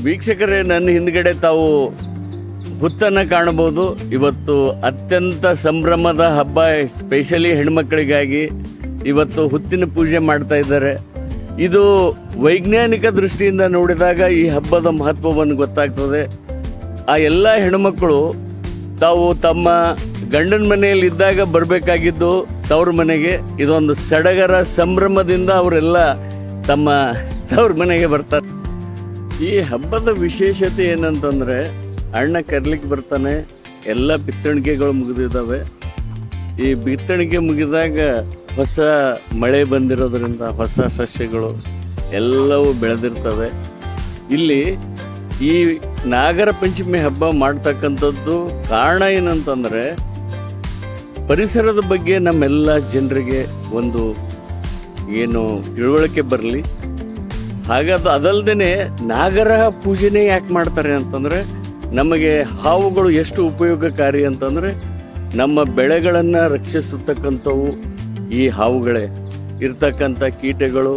ವೀಕ್ಷಕರೇ, ನನ್ನ ಹಿಂದ್ಗಡೆ ತಾವು ಹುತ್ತನ್ನು ಕಾಣಬಹುದು. ಇವತ್ತು ಅತ್ಯಂತ ಸಂಭ್ರಮದ ಹಬ್ಬ, ಸ್ಪೆಷಲಿ ಹೆಣ್ಮಕ್ಳಿಗಾಗಿ ಇವತ್ತು ಹುತ್ತಿನ ಪೂಜೆ ಮಾಡ್ತಾ ಇದ್ದಾರೆ. ಇದು ವೈಜ್ಞಾನಿಕ ದೃಷ್ಟಿಯಿಂದ ನೋಡಿದಾಗ ಈ ಹಬ್ಬದ ಮಹತ್ವವನ್ನು ಗೊತ್ತಾಗ್ತದೆ. ಆ ಎಲ್ಲ ಹೆಣ್ಮಕ್ಕಳು ತಾವು ತಮ್ಮ ಗಂಡನ ಮನೆಯಲ್ಲಿ ಇದ್ದಾಗ ಬರಬೇಕಾಗಿದ್ದು ತವ್ರ ಮನೆಗೆ. ಇದೊಂದು ಸಡಗರ ಸಂಭ್ರಮದಿಂದ ಅವರೆಲ್ಲ ತಮ್ಮ ತವ್ರ ಮನೆಗೆ ಬರ್ತಾರೆ. ಈ ಹಬ್ಬದ ವಿಶೇಷತೆ ಏನಂತಂದರೆ, ಅಣ್ಣ ಕರ್ಲಿಕ್ಕೆ ಬರ್ತಾನೆ, ಎಲ್ಲ ಬಿತ್ತಣಿಗೆಗಳು ಮುಗಿದಿದ್ದಾವೆ. ಈ ಬಿತ್ತಣಿಗೆ ಮುಗಿದಾಗ ಹೊಸ ಮಳೆ ಬಂದಿರೋದ್ರಿಂದ ಹೊಸ ಸಸ್ಯಗಳು ಎಲ್ಲವೂ ಬೆಳೆದಿರ್ತವೆ. ಇಲ್ಲಿ ಈ ನಾಗರ ಪಂಚಮಿ ಹಬ್ಬ ಮಾಡ್ತಕ್ಕಂಥದ್ದು ಕಾರಣ ಏನಂತಂದರೆ, ಪರಿಸರದ ಬಗ್ಗೆ ನಮ್ಮೆಲ್ಲ ಜನರಿಗೆ ಒಂದು ಏನು ತಿಳುವಳಿಕೆ ಬರಲಿ. ಹಾಗಾದ ಅದಲ್ಲದೆ ನಾಗರ ಪೂಜೆನೇ ಯಾಕೆ ಮಾಡ್ತಾರೆ ಅಂತಂದರೆ, ನಮಗೆ ಹಾವುಗಳು ಎಷ್ಟು ಉಪಯೋಗಕಾರಿ ಅಂತಂದರೆ, ನಮ್ಮ ಬೆಳೆಗಳನ್ನು ರಕ್ಷಿಸತಕ್ಕಂಥವು ಈ ಹಾವುಗಳೇ. ಇರ್ತಕ್ಕಂಥ ಕೀಟಗಳು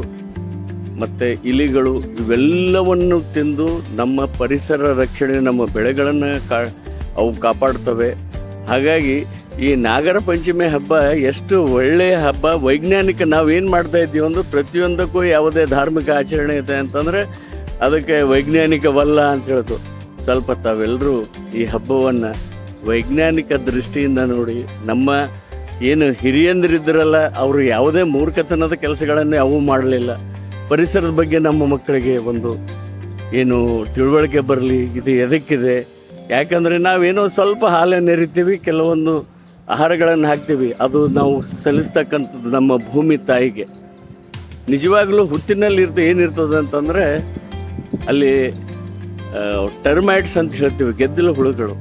ಮತ್ತು ಇಲಿಗಳು ಇವೆಲ್ಲವನ್ನು ತಿಂದು ನಮ್ಮ ಪರಿಸರ ರಕ್ಷಣೆ, ನಮ್ಮ ಬೆಳೆಗಳನ್ನು ಅವು ಕಾಪಾಡ್ತವೆ. ಹಾಗಾಗಿ ಈ ನಾಗರ ಪಂಚಮಿ ಹಬ್ಬ ಎಷ್ಟು ಒಳ್ಳೆಯ ಹಬ್ಬ. ವೈಜ್ಞಾನಿಕ ನಾವೇನು ಮಾಡ್ತಾ ಇದ್ದೀವಿ ಅಂದ್ರೆ, ಪ್ರತಿಯೊಂದಕ್ಕೂ ಯಾವುದೇ ಧಾರ್ಮಿಕ ಆಚರಣೆ ಇದೆ ಅಂತಂದರೆ ಅದಕ್ಕೆ ವೈಜ್ಞಾನಿಕವಲ್ಲ ಅಂತ ಹೇಳ್ತು. ಸ್ವಲ್ಪ ತಾವೆಲ್ಲರೂ ಈ ಹಬ್ಬವನ್ನು ವೈಜ್ಞಾನಿಕ ದೃಷ್ಟಿಯಿಂದ ನೋಡಿ. ನಮ್ಮ ಏನು ಹಿರಿಯಂದಿರಿದ್ದರಲ್ಲ, ಅವರು ಯಾವುದೇ ಮೂರ್ಖತನದ ಕೆಲಸಗಳನ್ನು ಅವು ಮಾಡಲಿಲ್ಲ. ಪರಿಸರದ ಬಗ್ಗೆ ನಮ್ಮ ಮಕ್ಕಳಿಗೆ ಒಂದು ಏನು ತಿಳುವಳಿಕೆ ಬರಲಿ, ಇದು ಎದಕ್ಕಿದೆ. ಯಾಕಂದರೆ ನಾವೇನೋ ಸ್ವಲ್ಪ ಹಾಲನ್ನು ಎರಿತೀವಿ, ಕೆಲವೊಂದು ಆಹಾರಗಳನ್ನು ಹಾಕ್ತೀವಿ, ಅದು ನಾವು ಸಲ್ಲಿಸ್ತಕ್ಕಂಥದ್ದು ನಮ್ಮ ಭೂಮಿ ತಾಯಿಗೆ. ನಿಜವಾಗ್ಲೂ ಹುತ್ತಿನಲ್ಲಿ ಏನಿರ್ತದೆ ಅಂತಂದರೆ, ಅಲ್ಲಿ ಟರ್ಮೈಟ್ಸ್ ಅಂತ ಹೇಳ್ತೀವಿ, ಗೆದ್ದಲು ಹುಳುಗಳು,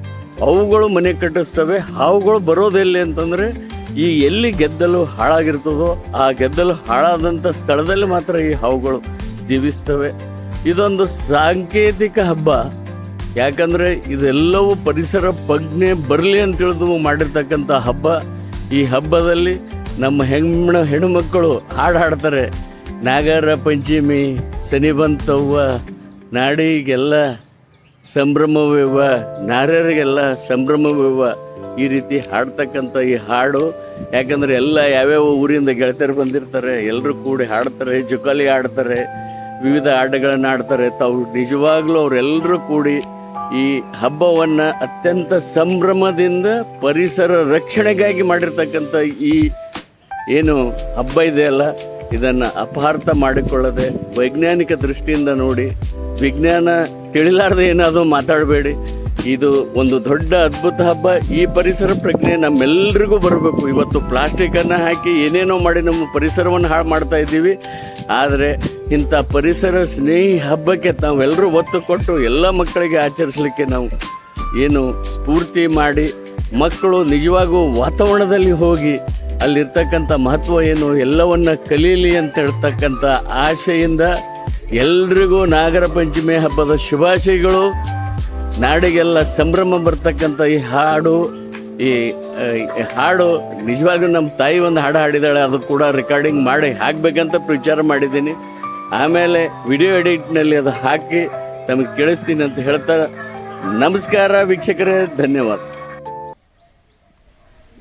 ಅವುಗಳು ಮನೆ ಕಟ್ಟಿಸ್ತವೆ. ಹಾವುಗಳು ಬರೋದೆಲ್ಲಿ ಅಂತಂದರೆ, ಈ ಎಲ್ಲಿ ಗೆದ್ದಲು ಹಾಳಾಗಿರ್ತದೋ ಆ ಗೆದ್ದಲು ಹಾಳಾದಂಥ ಸ್ಥಳದಲ್ಲಿ ಮಾತ್ರ ಈ ಹಾವುಗಳು ಜೀವಿಸ್ತವೆ. ಇದೊಂದು ಸಾಂಕೇತಿಕ ಹಬ್ಬ. ಯಾಕಂದರೆ ಇದೆಲ್ಲವೂ ಪರಿಸರ ಪ್ರಜ್ಞೆ ಬರಲಿ ಅಂತ ತಿಳಿದು ಮಾಡಿರ್ತಕ್ಕಂಥ ಹಬ್ಬ. ಈ ಹಬ್ಬದಲ್ಲಿ ನಮ್ಮ ಹೆಣ್ಣುಮಕ್ಕಳು ಹಾಡು ಹಾಡ್ತಾರೆ. ನಾಗರ ಪಂಚಮಿ ಸನಿ ಬಂತವ್ವ, ನಾಡಿಗೆಲ್ಲ ಸಂಭ್ರಮವೇವ, ನಾರ್ಯರಿಗೆಲ್ಲ ಸಂಭ್ರಮವೇವ, ಈ ರೀತಿ ಹಾಡ್ತಕ್ಕಂಥ ಈ ಹಾಡು. ಯಾಕಂದರೆ ಎಲ್ಲ ಯಾವ್ಯಾವ ಊರಿಂದ ಗೆಳತಿಯರು ಬಂದಿರ್ತಾರೆ, ಎಲ್ಲರೂ ಕೂಡಿ ಹಾಡ್ತಾರೆ, ಜೋಕಾಲಿ ಆಡ್ತಾರೆ, ವಿವಿಧ ಆಟಗಳನ್ನು ಆಡ್ತಾರೆ. ತಾವು ನಿಜವಾಗ್ಲೂ ಅವರೆಲ್ಲರೂ ಕೂಡಿ ಈ ಹಬ್ಬವನ್ನು ಅತ್ಯಂತ ಸಂಭ್ರಮದಿಂದ ಪರಿಸರ ರಕ್ಷಣೆಗಾಗಿ ಮಾಡಿರ್ತಕ್ಕಂಥ ಈ ಏನು ಹಬ್ಬ ಇದೆಯಲ್ಲ, ಇದನ್ನು ಅಪಾರ್ಥ ಮಾಡಿಕೊಳ್ಳದೆ ವೈಜ್ಞಾನಿಕ ದೃಷ್ಟಿಯಿಂದ ನೋಡಿ. ವಿಜ್ಞಾನ ತಿಳಿಲಾರ್ದೆ ಏನಾದರೂ ಮಾತಾಡಬೇಡಿ. ಇದು ಒಂದು ದೊಡ್ಡ ಅದ್ಭುತ ಹಬ್ಬ. ಈ ಪರಿಸರ ಪ್ರಜ್ಞೆ ನಮ್ಮೆಲ್ಲರಿಗೂ ಬರಬೇಕು. ಇವತ್ತು ಪ್ಲಾಸ್ಟಿಕ್ಕನ್ನು ಹಾಕಿ ಏನೇನೋ ಮಾಡಿ ನಮ್ಮ ಪರಿಸರವನ್ನು ಹಾಳು ಮಾಡ್ತಾ ಇದ್ದೀವಿ. ಆದರೆ ಇಂಥ ಪರಿಸರ ಸ್ನೇಹಿ ಹಬ್ಬಕ್ಕೆ ನಾವೆಲ್ಲರೂ ಒತ್ತು ಕೊಟ್ಟು ಎಲ್ಲ ಮಕ್ಕಳಿಗೆ ಆಚರಿಸಲಿಕ್ಕೆ ನಾವು ಏನು ಸ್ಫೂರ್ತಿ ಮಾಡಿ, ಮಕ್ಕಳು ನಿಜವಾಗೂ ವಾತಾವರಣದಲ್ಲಿ ಹೋಗಿ ಅಲ್ಲಿರ್ತಕ್ಕಂಥ ಮಹತ್ವ ಏನು ಎಲ್ಲವನ್ನು ಕಲೀಲಿ ಅಂತ ಹೇಳ್ತಕ್ಕಂಥ ಆಶೆಯಿಂದ ಎಲ್ರಿಗೂ ನಾಗರ ಪಂಚಮಿ ಹಬ್ಬದ ಶುಭಾಶಯಗಳು. ನಾಡಿಗೆಲ್ಲ ಸಂಭ್ರಮ ಬರ್ತಕ್ಕಂಥ ಈ ಹಾಡು ನಿಜವಾಗ್ಲೂ ನಮ್ಮ ತಾಯಿ ಒಂದು ಹಾಡು ಹಾಡಿದ್ದಾಳೆ, ಅದು ಕೂಡ ರೆಕಾರ್ಡಿಂಗ್ ಮಾಡಿ ಹಾಕಬೇಕಂತ ವಿಚಾರ ಮಾಡಿದ್ದೀನಿ. ಆಮೇಲೆ ವಿಡಿಯೋ ಎಡಿಟ್ನಲ್ಲಿ ಅದು ಹಾಕಿ ತಮಗೆ ಕೇಳಿಸ್ತೀನಿ ಅಂತ ಹೇಳ್ತಾ ನಮಸ್ಕಾರ ವೀಕ್ಷಕರೇ, ಧನ್ಯವಾದ.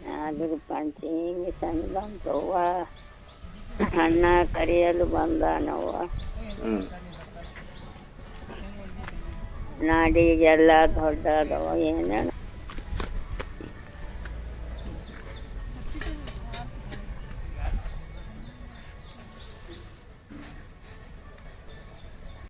ನಾಗರ ಪಂಚಮಿ ಸಣ್ಣ ಬಂತವ್ವ, ಅಣ್ಣ ಕರೆಯಲು ಬಂದಾನವ್ವ, ನಾಡಿಗೆಲ್ಲ ದೊಡ್ಡದವ ಏನೇನು